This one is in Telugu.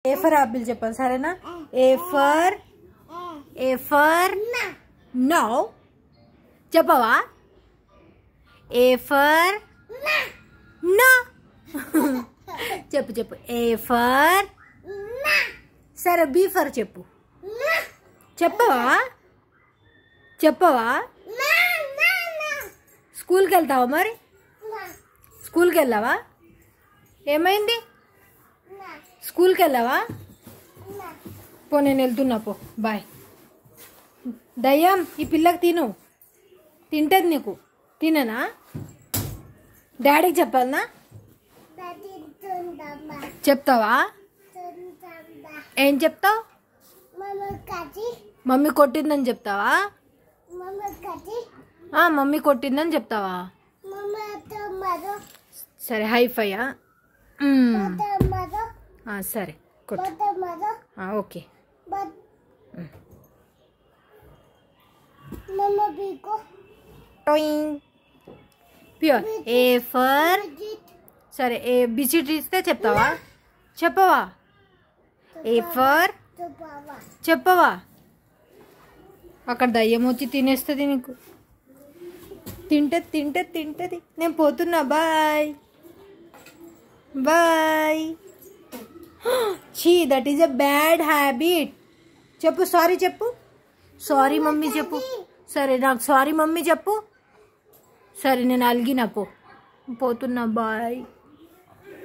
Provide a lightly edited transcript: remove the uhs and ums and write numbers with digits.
ఏ ఫర్ ఆపిల్ చెప్పాలి సరేనా? ఏ ఫర్ నో చెప్పవా? ఏ ఫర్ నో చెప్పు చెప్పు. ఏ ఫర్ సరే బీ ఫర్ చెప్పు. చెప్పవా? చెప్పవా? స్కూల్కి వెళ్తావా మరి? స్కూల్కి వెళ్ళావా? ఏమైంది? స్కూల్కి వెళ్ళావా? పో, నేను వెళ్తున్నా పో, బాయ్. దయ్యం ఈ పిల్లకి తిను, తింటది నీకు. తిననా? డాడీకి చెప్పాలనా? చెప్తావా? ఏం చెప్తావు? మమ్మీ కొట్టిందని చెప్తావా? మమ్మీ కొట్టిందని చెప్తావా? సరే హైఫైయా? సరే కొట్టు. ఓకే. ప్యూర్. ఏ ఫర్ సరే ఏ బిసిట్ ఇస్తే చెప్తావా? చెప్పవా? ఏ ఫర్ చెప్పవా? అక్కడ దయ్యం వచ్చి తినేస్తుంది నీకు. తింటది. నేను పోతున్నా, బాయ్ బాయ్. ఛీ, that is a bad habit. చెప్పు సారీ చెప్పు. సారీ మమ్మీ చెప్పు. సరే నాకు సారీ మమ్మీ చెప్పు. సరే నేను అలిగినా పోతున్నా, బాయ్.